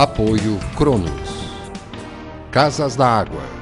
Apoio Cronos. Casas da Água.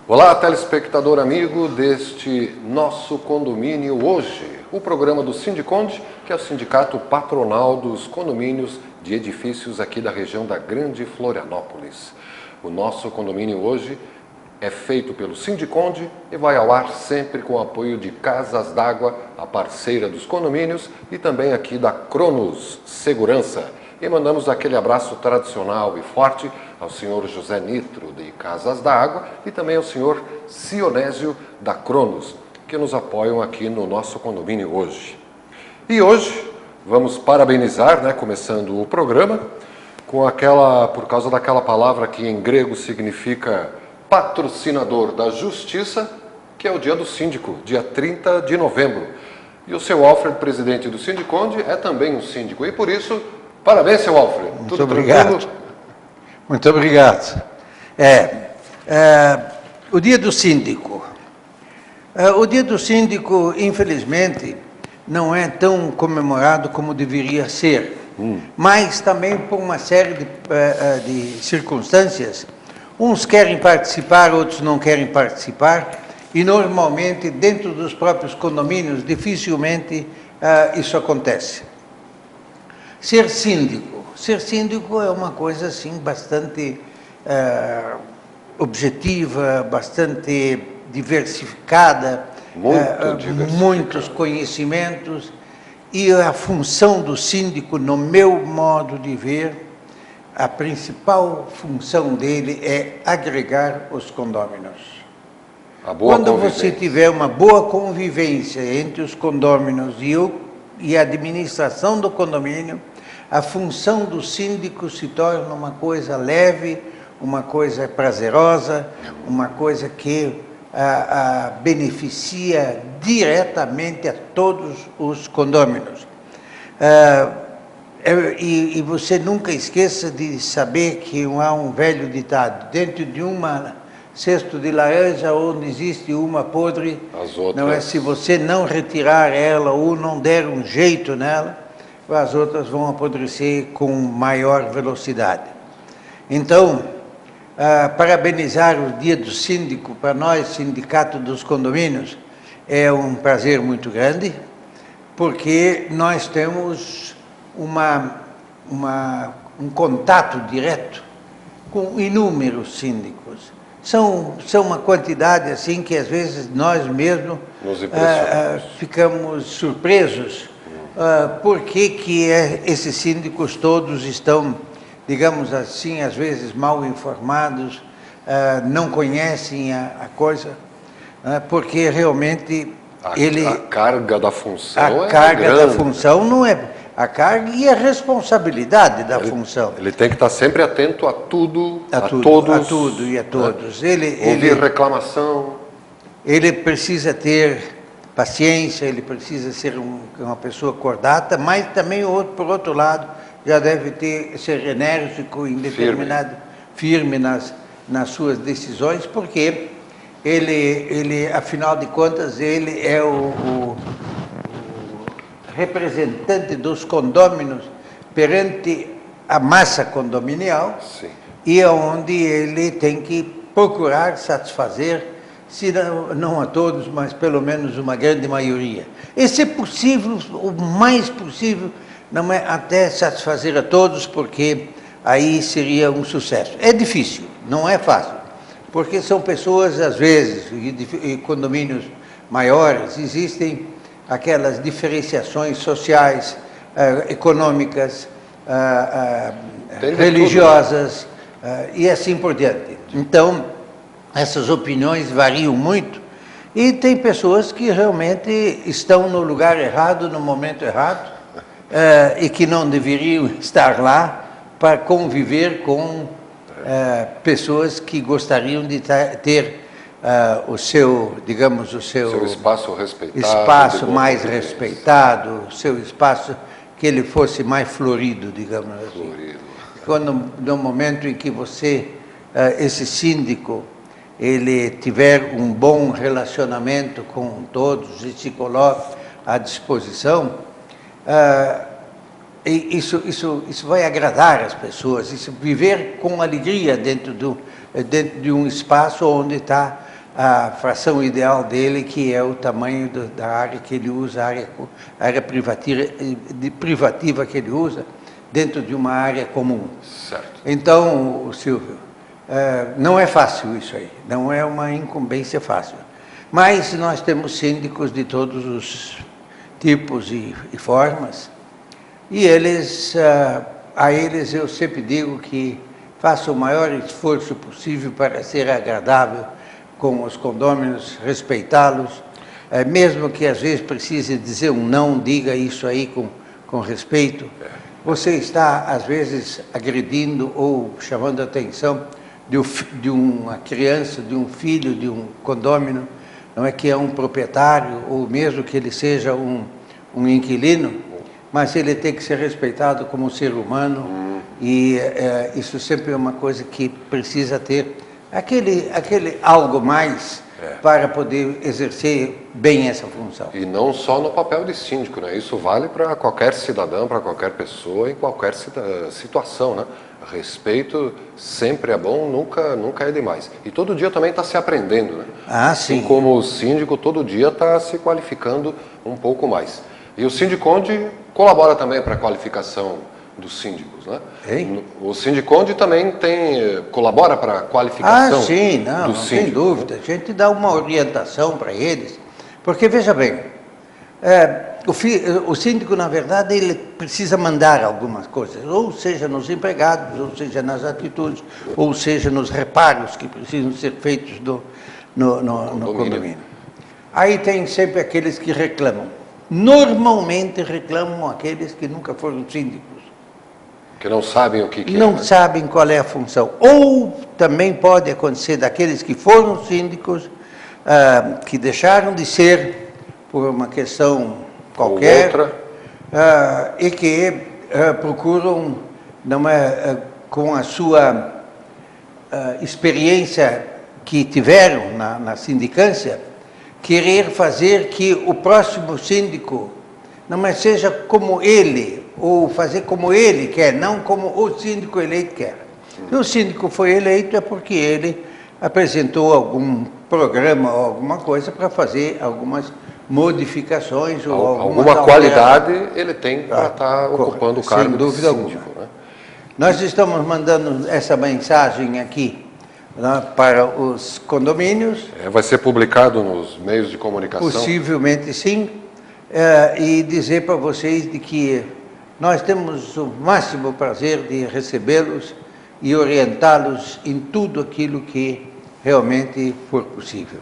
Olá, telespectador amigo deste nosso condomínio hoje, o programa do Sindiconde, que é o sindicato patronal dos condomínios de edifícios aqui da região da Grande Florianópolis. O nosso condomínio hoje é feito pelo Sindiconde e vai ao ar sempre com o apoio de Casas d'Água, a parceira dos condomínios, e também aqui da Cronos Segurança. E mandamos aquele abraço tradicional e forte ao senhor José Nitro, de Casas da Água, e também ao senhor Sionésio, da Cronos, que nos apoiam aqui no nosso condomínio hoje. E hoje vamos parabenizar, começando o programa, por causa daquela palavra que em grego significa patrocinador da justiça, que é o dia do síndico, dia 30 de novembro. E o seu Alfred, presidente do Sindiconde, é também um síndico, e por isso, parabéns, seu Alfred. Muito obrigado. Muito obrigado. O dia do síndico. O dia do síndico, infelizmente, não é tão comemorado como deveria ser, mas também por uma série de circunstâncias. Uns querem participar, outros não querem participar, e normalmente, dentro dos próprios condomínios, dificilmente isso acontece. Ser síndico é uma coisa assim bastante objetiva, bastante diversificada, muitos conhecimentos, e a função do síndico, no meu modo de ver, a principal função dele é agregar os condôminos. Quando você tiver uma boa convivência entre os condôminos e a administração do condomínio, a função do síndico se torna uma coisa leve, uma coisa prazerosa, uma coisa que beneficia diretamente a todos os condôminos. E você nunca esqueça de saber que há um velho ditado: dentro de uma cesto de laranja onde existe uma podre, não é, se você não retirar ela ou não der um jeito nela, as outras vão apodrecer com maior velocidade. Então, parabenizar o dia do síndico, para nós, Sindicato dos Condomínios, é um prazer muito grande, porque nós temos um contato direto com inúmeros síndicos. São uma quantidade assim que às vezes nós mesmos ficamos surpresos. Por que esses síndicos todos estão, digamos assim, às vezes mal informados, não conhecem a coisa, porque realmente a carga da função a carga da função não é a carga e a responsabilidade da função. Ele tem que estar sempre atento a tudo, a tudo e a todos. Ouvir reclamação. Ele precisa ter paciência, ele precisa ser uma pessoa cordata, mas também, por outro lado, já deve ser enérgico, indeterminado, firme nas suas decisões, porque ele, afinal de contas, ele é o representante dos condôminos perante a massa condominial. Sim. E é onde ele tem que procurar satisfazer, se não a todos, mas pelo menos uma grande maioria. E, se possível, o mais possível, não é até satisfazer a todos, porque aí seria um sucesso. É difícil, não é fácil, porque são pessoas, às vezes, em condomínios maiores, existem aquelas diferenciações sociais, econômicas, religiosas, e assim por diante. Então, essas opiniões variam muito, e tem pessoas que realmente estão no lugar errado, no momento errado, e que não deveriam estar lá, para conviver com pessoas que gostariam de ter o seu, digamos, o seu espaço respeitado, espaço mais respeitado, o seu espaço que ele fosse mais florido, digamos assim. Florido. Quando, no momento em que você, esse síndico, ele tiver um bom relacionamento com todos e se coloca à disposição, isso vai agradar as pessoas, isso viver com alegria dentro de um espaço onde está a fração ideal dele, que é o tamanho da área que ele usa, a área privativa que ele usa, dentro de uma área comum. Certo. Então, Silvio, não é fácil isso aí, não é uma incumbência fácil. Mas nós temos síndicos de todos os tipos e formas, e a eles eu sempre digo que façam o maior esforço possível para ser agradável com os condôminos, respeitá-los, mesmo que às vezes precise dizer um não, diga isso aí com respeito. Você está, às vezes, agredindo ou chamando a atenção de uma criança, de um filho, de um condômino, não é que é um proprietário, ou mesmo que ele seja um inquilino, mas ele tem que ser respeitado como um ser humano, e isso sempre é uma coisa que precisa ter aquele algo mais para poder exercer bem essa função. E não só no papel de síndico, né? Isso vale para qualquer cidadão, para qualquer pessoa, em qualquer situação, né? Respeito sempre é bom, nunca é demais. E todo dia também está se aprendendo, né? Sim. Assim como o síndico todo dia está se qualificando um pouco mais. E o Sindiconde colabora também para a qualificação dos síndicos, né? Ei? O Sindiconde também colabora para a qualificação sim, não dos síndicos. Sem dúvida. A gente dá uma orientação para eles, porque, veja bem, o síndico, na verdade, ele precisa mandar algumas coisas, ou seja, nos empregados, ou seja, nas atitudes, ou seja, nos reparos que precisam ser feitos no condomínio. Aí tem sempre aqueles que reclamam. Normalmente reclamam aqueles que nunca foram síndicos. Que não sabem o que não é. Não sabem qual é a função. Ou também pode acontecer daqueles que foram síndicos, que deixaram de ser por uma questão qualquer, e que procuram, com a sua experiência que tiveram na sindicância, querer fazer que o próximo síndico não seja como ele, ou fazer como ele quer, não como o síndico eleito quer. Se o síndico foi eleito é porque ele apresentou algum programa ou alguma coisa para fazer algumas modificações ou alguma qualidade ele tem para estar ocupando o cargo de síndico, né? Nós estamos mandando essa mensagem aqui, né, para os condomínios. Vai ser publicado nos meios de comunicação? Possivelmente sim, e dizer para vocês de que nós temos o máximo prazer de recebê-los e orientá-los em tudo aquilo que realmente for possível.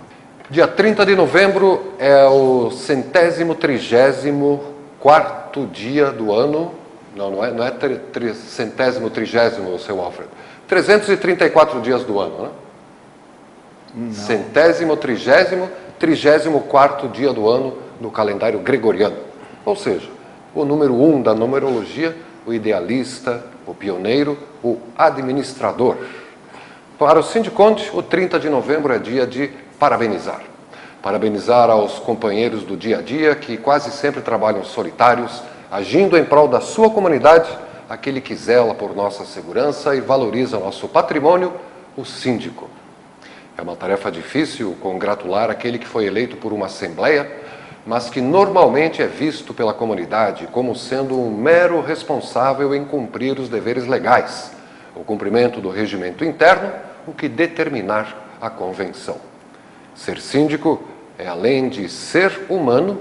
Dia 30 de novembro é o 134º dia do ano. Não é 130º, seu Alfredo. 334 dias do ano, né? 130º dia do ano do calendário gregoriano. Ou seja, o número 1 da numerologia, o idealista, o pioneiro, o administrador. Para o Sindiconde, o 30 de novembro é dia de parabenizar. Parabenizar aos companheiros do dia a dia que quase sempre trabalham solitários, agindo em prol da sua comunidade, aquele que zela por nossa segurança e valoriza nosso patrimônio, o síndico. É uma tarefa difícil congratular aquele que foi eleito por uma assembleia, mas que normalmente é visto pela comunidade como sendo um mero responsável em cumprir os deveres legais, o cumprimento do regimento interno, o que determinar a convenção. Ser síndico é, além de ser humano,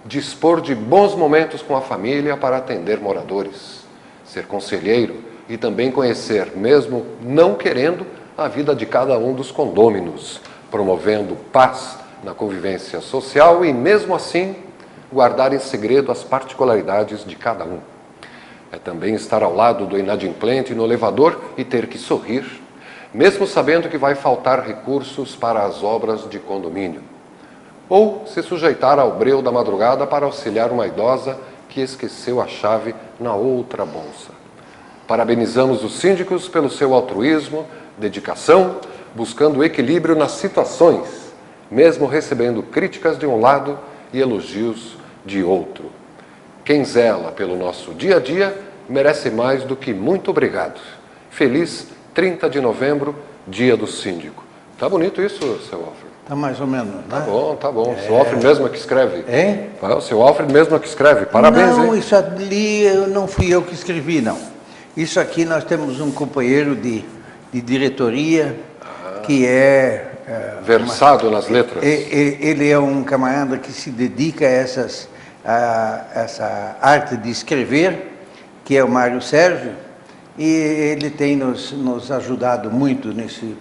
dispor de bons momentos com a família para atender moradores, ser conselheiro e também conhecer, mesmo não querendo, a vida de cada um dos condôminos, promovendo paz na convivência social e, mesmo assim, guardar em segredo as particularidades de cada um. É também estar ao lado do inadimplente no elevador e ter que sorrir, mesmo sabendo que vai faltar recursos para as obras de condomínio. Ou se sujeitar ao breu da madrugada para auxiliar uma idosa que esqueceu a chave na outra bolsa. Parabenizamos os síndicos pelo seu altruísmo, dedicação, buscando equilíbrio nas situações, mesmo recebendo críticas de um lado e elogios de outro. Quem zela pelo nosso dia a dia merece mais do que muito obrigado. Feliz 30 de novembro, dia do síndico. Tá bonito isso, seu Alfred? Tá mais ou menos, né? Tá bom. O seu Alfred mesmo é que escreve. Hein? O seu Alfred mesmo é que escreve. Parabéns, não, hein? Isso ali não fui eu que escrevi, não. Isso aqui nós temos um companheiro de diretoria que é... versado nas letras. Ele é um camarada que se dedica a essa arte de escrever, que é o Mário Sérgio, e ele tem nos ajudado muito nesse...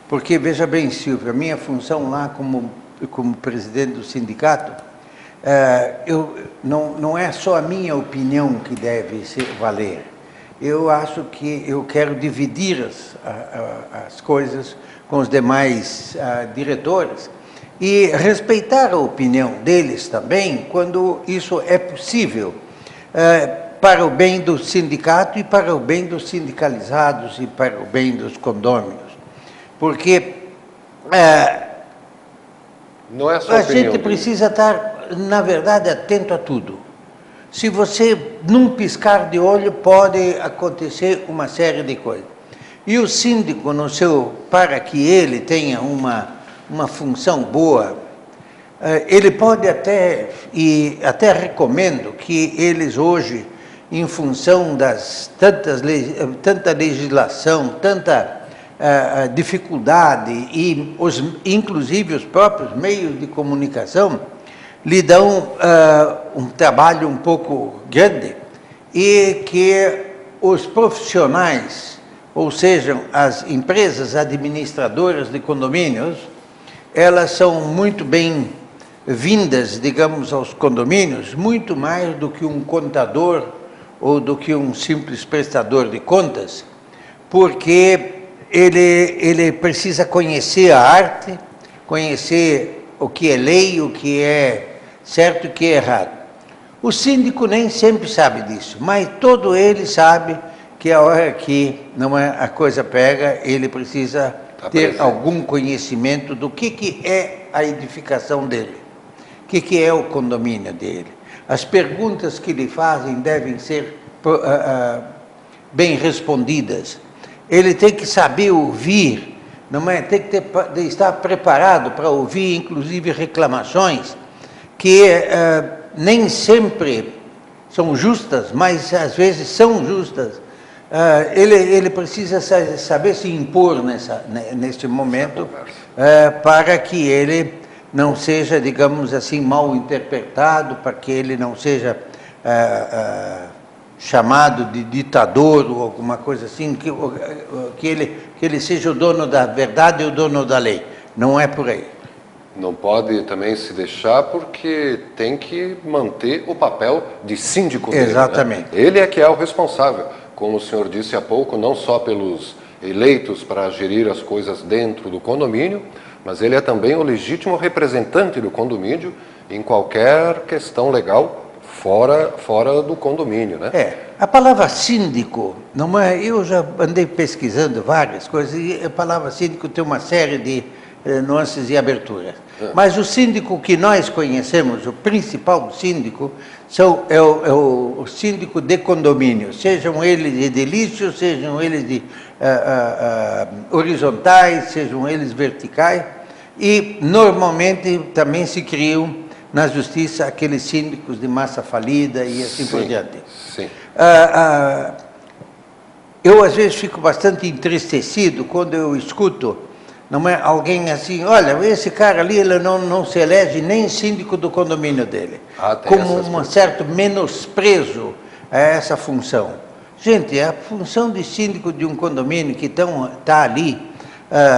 Porque, veja bem, Silvio, a minha função lá como presidente do sindicato, não é só a minha opinião que deve valer. Eu acho que eu quero dividir as coisas com os demais diretores e respeitar a opinião deles também, quando isso é possível, para o bem do sindicato e para o bem dos sindicalizados e para o bem dos condôminos. Porque não é só a gente precisa estar, na verdade, atento a tudo. Se você, num piscar de olho, pode acontecer uma série de coisas. E o síndico, para que ele tenha uma função boa, ele pode até, e até recomendo que eles hoje, em função das tanta legislação, tanta dificuldade e inclusive os próprios meios de comunicação lhe dão um trabalho um pouco grande, e que os profissionais, ou seja, as empresas administradoras de condomínios, elas são muito bem-vindas, digamos, aos condomínios, muito mais do que um contador ou do que um simples prestador de contas, porque ele precisa conhecer a arte, conhecer o que é lei, o que é certo e o que é errado. O síndico nem sempre sabe disso, mas todo ele sabe que a hora que a coisa pega, ele precisa ter algum conhecimento do que é a edificação dele, o que é o condomínio dele. As perguntas que lhe fazem devem ser bem respondidas. Ele tem que saber ouvir, tem que estar preparado para ouvir, inclusive, reclamações que nem sempre são justas, mas às vezes são justas. Ele precisa saber se impor neste momento, para que ele não seja, digamos assim, mal interpretado, para que ele não seja chamado de ditador ou alguma coisa assim, que ele seja o dono da verdade e o dono da lei. Não é por aí. Não pode também se deixar, porque tem que manter o papel de síndico dele. Exatamente. Né? Ele é que é o responsável, como o senhor disse há pouco, não só pelos eleitos para gerir as coisas dentro do condomínio, mas ele é também o legítimo representante do condomínio em qualquer questão legal fora do condomínio, né? A palavra síndico, eu já andei pesquisando várias coisas, e a palavra síndico tem uma série de nuances e aberturas. Mas o síndico que nós conhecemos, o principal síndico, é o síndico de condomínio, sejam eles edilícios, sejam eles horizontais, sejam eles verticais, e normalmente também se criam na justiça aqueles síndicos de massa falida e assim por diante. Sim. Eu às vezes fico bastante entristecido quando eu escuto alguém assim, olha, esse cara ali, ele não se elege nem síndico do condomínio dele, como um certo menosprezo a essa função. Gente, a função de síndico de um condomínio que está ali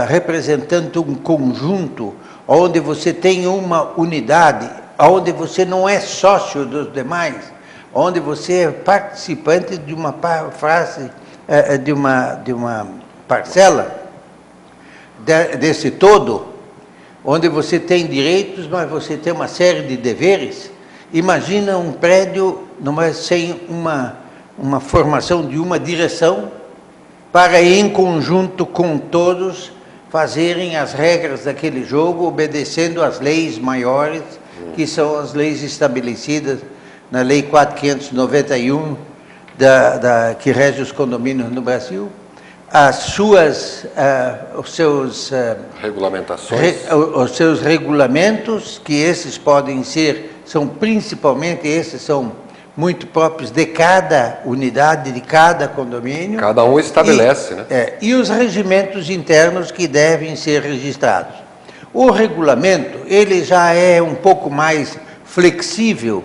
representando um conjunto onde você tem uma unidade, onde você não é sócio dos demais, onde você é participante de uma de uma parcela desse todo, onde você tem direitos, mas você tem uma série de deveres. Imagina um prédio sem uma formação de uma direção para, em conjunto com todos, fazerem as regras daquele jogo, obedecendo às leis maiores, que são as leis estabelecidas na Lei 4.591, que rege os condomínios no Brasil, os seus regulamentações, os seus regulamentos, que esses são muito próprios de cada unidade, de cada condomínio. Cada um estabelece, né? E os regimentos internos que devem ser registrados. O regulamento, ele já é um pouco mais flexível,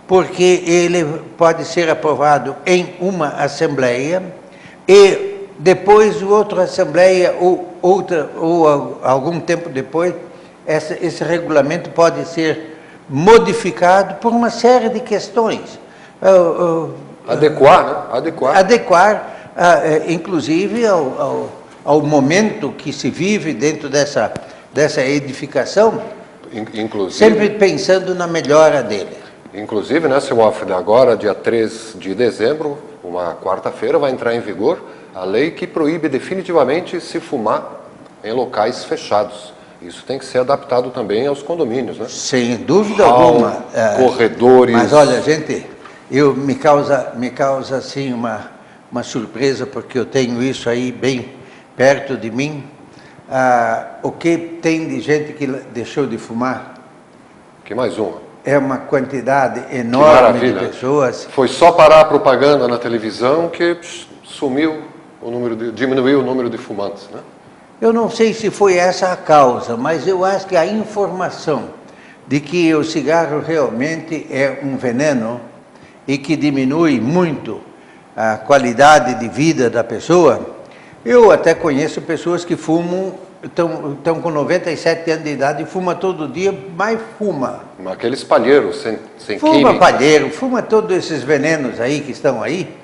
porque ele pode ser aprovado em uma assembleia e depois outra assembleia ou algum tempo depois, esse regulamento pode ser modificado por uma série de questões. Adequar, né? Adequar, inclusive, ao momento que se vive dentro dessa edificação, sempre pensando na melhora dele. Inclusive, né, seu Alfredo, agora, dia 3 de dezembro, uma quarta-feira, vai entrar em vigor a lei que proíbe definitivamente se fumar em locais fechados. Isso tem que ser adaptado também aos condomínios, né? Sem dúvida alguma. Corredores. Mas olha, gente, me causa assim uma surpresa, porque eu tenho isso aí bem perto de mim. O que tem de gente que deixou de fumar? Que mais uma? É uma quantidade enorme de pessoas. Foi só parar a propaganda na televisão que diminuiu o número de fumantes, né? Eu não sei se foi essa a causa, mas eu acho que a informação de que o cigarro realmente é um veneno e que diminui muito a qualidade de vida da pessoa. Eu até conheço pessoas que fumam, estão com 97 anos de idade e fuma todo dia, mas fuma. Aqueles palheiros sem fuma química. Palheiro, fuma todos esses venenos aí que estão aí,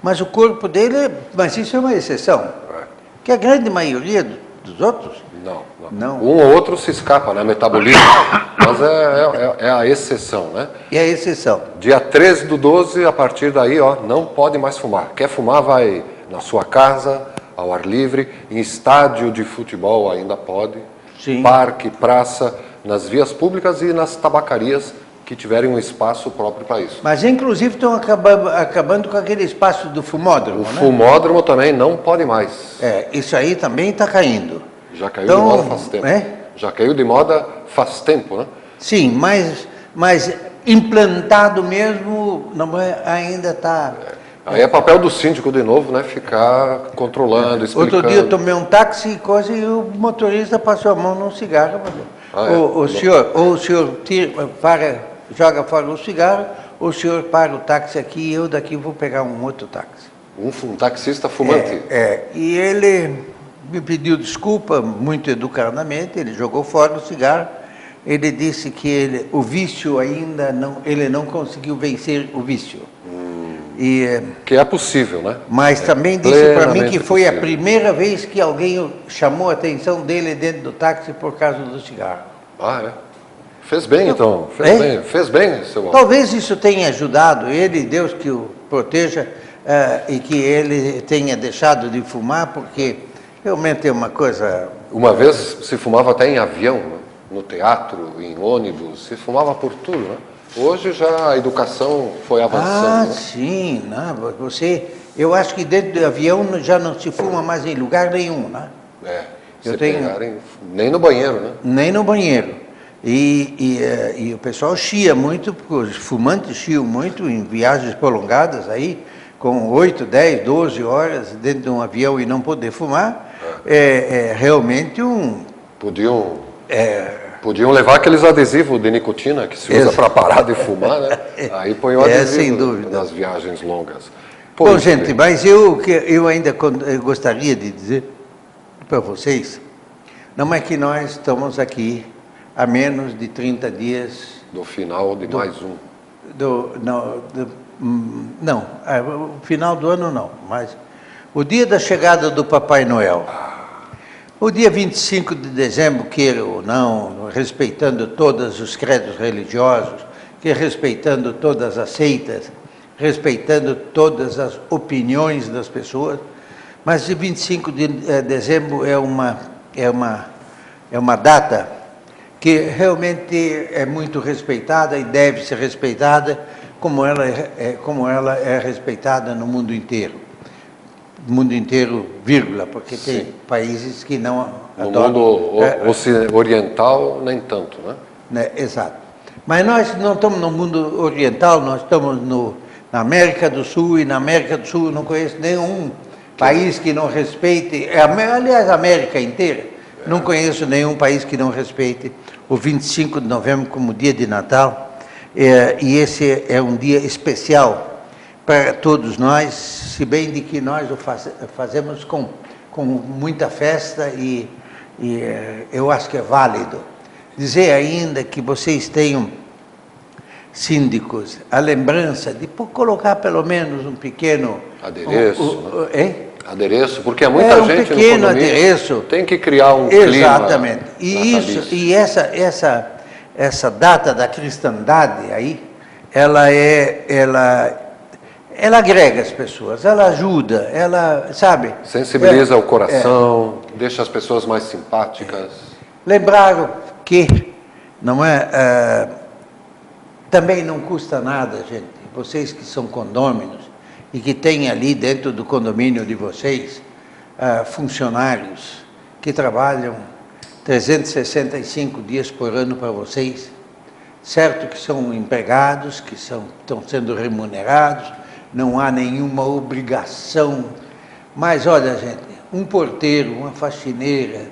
mas o corpo dele, mas isso é uma exceção. Que a grande maioria dos outros? Não. Um ou outro se escapa, né? Metabolismo. Mas é a exceção, né? É a exceção. Dia 13 do 12, a partir daí, não pode mais fumar. Quer fumar, vai na sua casa, ao ar livre, em estádio de futebol ainda pode. Sim. Parque, praça, nas vias públicas e nas tabacarias que tiverem um espaço próprio para isso. Mas, inclusive, estão acabando com aquele espaço do fumódromo, né? O fumódromo também não pode mais. Isso aí também está caindo. Já caiu de moda faz tempo. Já caiu de moda faz tempo, né? Sim, mas implantado mesmo ainda está... Aí é papel do síndico de novo, né? Ficar controlando, explicando. Outro dia eu tomei um táxi e o motorista passou a mão num cigarro. O senhor joga fora o cigarro, o senhor para o táxi aqui e eu daqui vou pegar um outro táxi. Um taxista fumante. E ele me pediu desculpa muito educadamente, ele jogou fora o cigarro, ele disse que o vício ainda ele não conseguiu vencer o vício. Que é possível, né? Mas também disse para mim que foi a primeira vez que alguém chamou a atenção dele dentro do táxi por causa do cigarro. Fez bem, então. Fez bem, seu Walter. Talvez isso tenha ajudado ele, Deus que o proteja, e que ele tenha deixado de fumar, porque realmente é uma coisa... Uma vez se fumava até em avião, né? No teatro, em ônibus, se fumava por tudo, né? Hoje já a educação foi avançando. Sim, eu acho que dentro do avião já não se fuma mais em lugar nenhum, né? Nem no banheiro, né? Nem no banheiro. E o pessoal chia muito, porque os fumantes chiam muito em viagens prolongadas aí, com 8, 10, 12 horas dentro de um avião e não poder fumar, é realmente Podiam levar aqueles adesivos de nicotina que se usa para parar de fumar, né? Aí põe o adesivo sem dúvida. nas viagens longas. Bom, gente, mas eu ainda gostaria de dizer para vocês, não é que nós estamos aqui a menos de 30 dias... Do final de mais um. não, o final do ano não, mas o dia da chegada do Papai Noel. O dia 25 de dezembro, queira ou não, respeitando todos os credos religiosos, respeitando todas as seitas, respeitando todas as opiniões das pessoas, mas o 25 de dezembro é uma data que realmente é muito respeitada e deve ser respeitada como ela é respeitada no mundo inteiro. Mundo inteiro, vírgula, porque Sim. tem países que não no adoram. mundo oriental, nem tanto, né? Exato. Mas nós não estamos no mundo oriental, nós estamos na América do Sul, e na América do Sul eu não conheço nenhum país que não respeite, aliás, a América inteira, não conheço nenhum país que não respeite o 25 de novembro como dia de Natal, e esse é um dia especial para todos nós, se bem de que nós o fazemos com muita festa e eu acho que é válido. Dizer ainda que vocês tenham, síndicos, a lembrança de colocar pelo menos um pequeno... Adereço, adereço, porque há muita gente no pequeno adereço. Tem que criar um exatamente. clima E essa data da cristandade aí, ela agrega as pessoas, ela ajuda, ela, sabe... Sensibiliza o coração, deixa as pessoas mais simpáticas. Lembraram que também não custa nada, gente, vocês que são condôminos e que têm ali dentro do condomínio de vocês funcionários que trabalham 365 dias por ano para vocês, certo que são empregados, que estão sendo remunerados, não há nenhuma obrigação, mas olha, gente, um porteiro, uma faxineira,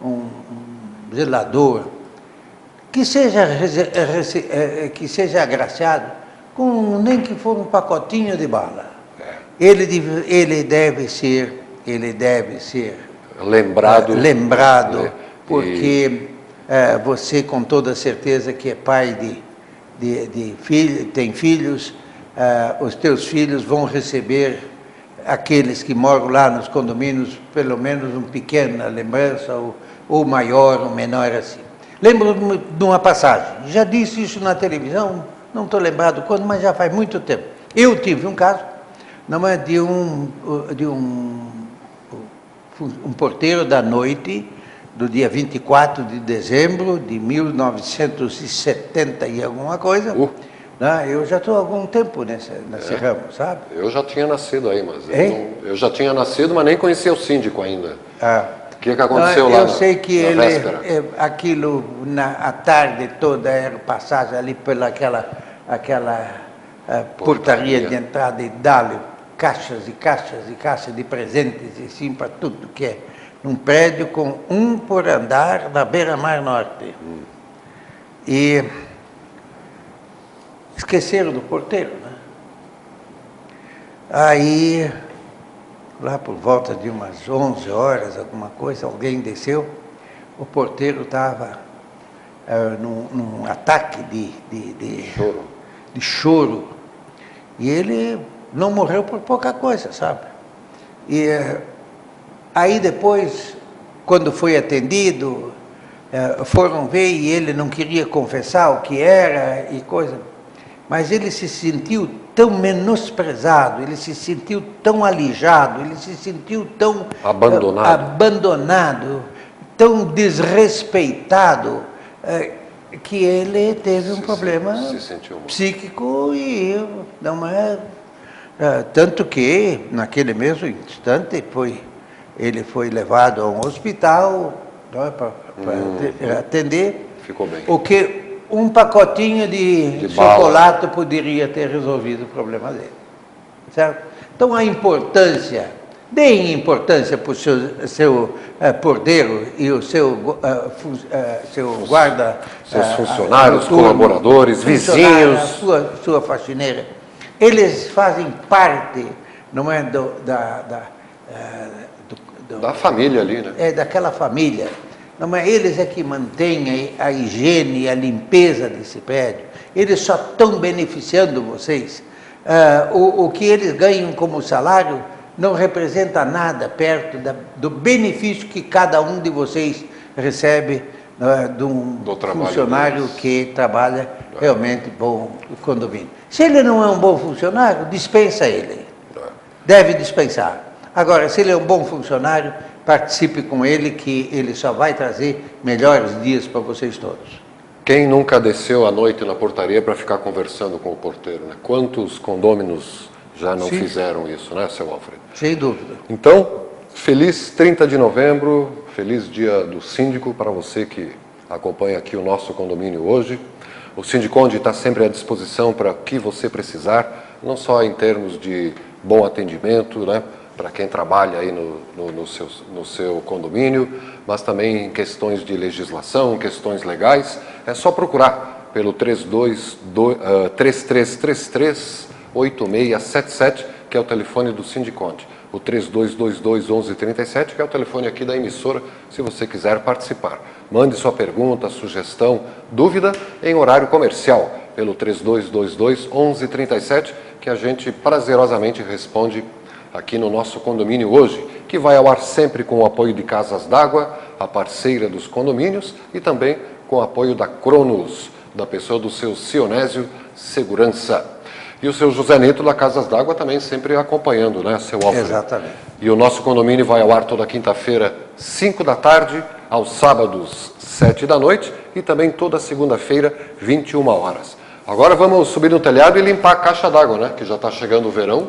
um zelador, que seja agraciado com nem que for um pacotinho de bala. Ele deve ser lembrado porque você, com toda certeza, que é pai de filho, tem filhos, os teus filhos vão receber, aqueles que moram lá nos condomínios, pelo menos uma pequena lembrança, ou maior ou menor assim. Lembro-me de uma passagem, já disse isso na televisão, não estou lembrado quando, mas já faz muito tempo. Eu tive um caso, de um porteiro da noite, do dia 24 de dezembro de 1970 e alguma coisa. Eu já estou há algum tempo nesse ramo, sabe? Eu já tinha nascido aí, mas eu já tinha nascido, mas nem conhecia o síndico ainda. O que aconteceu lá? Eu sei que aquilo, à tarde toda, era passagem ali pela aquela portaria de entrada e dá-lhe caixas e caixas e caixas de presentes, e sim, para tudo que é num prédio com um por andar na Beira-Mar Norte. E esqueceram do porteiro, né? Aí, lá por volta de umas 11 horas, alguma coisa, alguém desceu, o porteiro estava num ataque de choro, e ele não morreu por pouca coisa, sabe? E aí depois, quando foi atendido, foram ver e ele não queria confessar o que era e coisa, mas ele se sentiu tão menosprezado, ele se sentiu tão alijado, ele se sentiu tão abandonado, tão desrespeitado, que ele teve um problema psíquico e não é... tanto que, naquele mesmo instante, ele foi levado a um hospital para atender. Ficou bem. O que um pacotinho de chocolate poderia ter resolvido o problema dele. Certo? Então, deem importância para o seu porteiro e o seu guarda... Seus funcionários, colaboradores, vizinhos. Sua faxineira. Eles fazem parte, não é, da família ali, né? Daquela família. Não, mas eles é que mantêm a higiene e a limpeza desse prédio. Eles só estão beneficiando vocês. O que eles ganham como salário não representa nada perto do benefício que cada um de vocês recebe de um funcionário que trabalha realmente bom no condomínio. Se ele não é um bom funcionário, dispensa ele. Deve dispensar. Agora, se ele é um bom funcionário, participe com ele, que ele só vai trazer melhores dias para vocês todos. Quem nunca desceu à noite na portaria para ficar conversando com o porteiro, né? Quantos condôminos já não fizeram isso, né, seu Alfredo? Sem dúvida. Então, feliz 30 de novembro, feliz dia do síndico para você que acompanha aqui o nosso condomínio hoje. O Sindiconde está sempre à disposição para o que você precisar, não só em termos de bom atendimento, né, para quem trabalha aí no seu condomínio, mas também em questões de legislação, questões legais. É só procurar pelo 3333-8677, que é o telefone do Sindiconde. O 3222-1137, que é o telefone aqui da emissora, se você quiser participar. Mande sua pergunta, sugestão, dúvida em horário comercial, pelo 3222-1137, que a gente prazerosamente responde aqui no nosso condomínio hoje, que vai ao ar sempre com o apoio de Casas d'Água, a parceira dos condomínios, e também com o apoio da Cronos, da pessoa do seu Sionésio Segurança. E o seu José Neto da Casas d'Água também sempre acompanhando, né, seu Alfredo? Exatamente. E o nosso condomínio vai ao ar toda quinta-feira, 5 da tarde, aos sábados, 7 da noite, e também toda segunda-feira, 21 horas. Agora vamos subir no telhado e limpar a caixa d'água, né, que já está chegando o verão,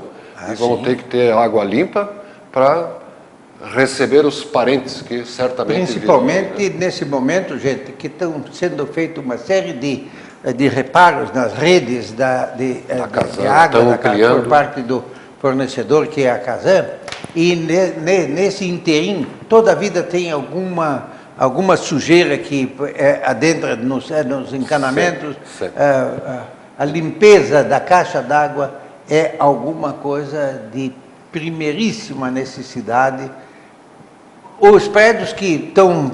e vamos ter que ter água limpa para receber os parentes que certamente... Principalmente nesse momento, gente, que estão sendo feitas uma série de reparos nas redes de água por parte do fornecedor, que é a Casan, e nesse interim, toda a vida tem alguma sujeira que adentra nos encanamentos. Sim. A limpeza da caixa d'água é alguma coisa de primeiríssima necessidade. Os prédios que estão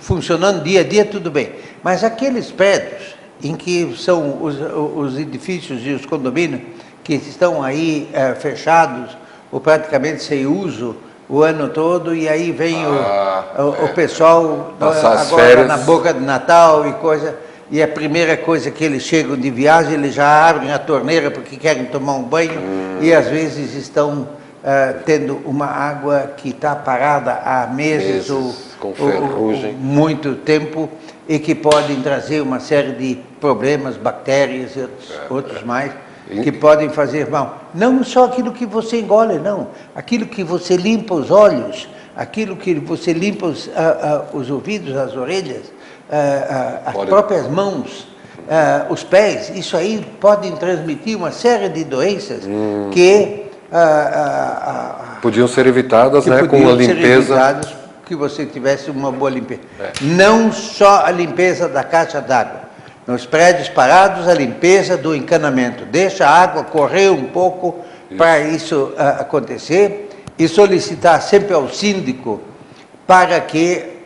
funcionando dia a dia, tudo bem, mas aqueles prédios em que são os edifícios e os condomínios que estão aí fechados ou praticamente sem uso o ano todo, e aí vem o pessoal agora na boca de Natal e coisa, e a primeira coisa que eles chegam de viagem, eles já abrem a torneira porque querem tomar um banho, e às vezes estão tendo uma água que está parada há meses ou muito tempo, e que podem trazer uma série de problemas, bactérias e outros mais, que podem fazer mal. Não só aquilo que você engole, não. Aquilo que você limpa os olhos, aquilo que você limpa os ouvidos, as orelhas, as próprias mãos, os pés, isso aí podem transmitir uma série de doenças que... podiam ser evitadas, né, com a limpeza... que você tivesse uma boa limpeza. Não só a limpeza da caixa d'água. Nos prédios parados, a limpeza do encanamento. Deixa a água correr um pouco para isso acontecer, e solicitar sempre ao síndico para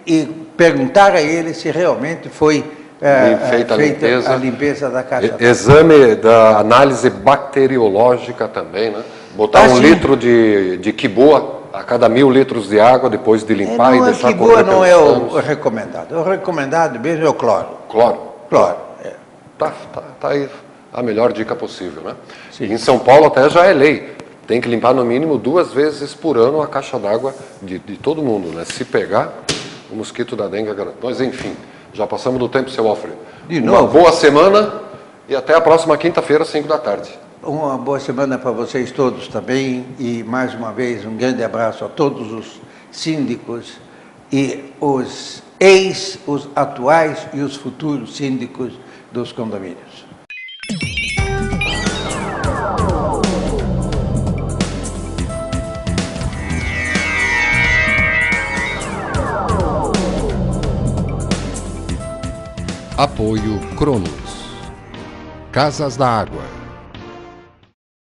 e perguntar a ele se realmente foi feita a limpeza da caixa d'água. Exame da análise bacteriológica também, né? Botar um litro de quiboa a cada 1000 litros de água, depois de limpar e deixar correr. Quiboa não é o recomendado. O recomendado mesmo é o cloro. Cloro. Tá aí a melhor dica possível, né? Sim. Em São Paulo até já é lei. Tem que limpar no mínimo 2 vezes por ano a caixa d'água de todo mundo, né? Se pegar, o mosquito da dengue... Mas enfim, já passamos do tempo, seu Alfredo. Uma boa semana e até a próxima quinta-feira, 5 da tarde. Uma boa semana para vocês todos também, e mais uma vez um grande abraço a todos os síndicos e os atuais e os futuros síndicos dos condomínios. Apoio Cronos. Casas d'Água.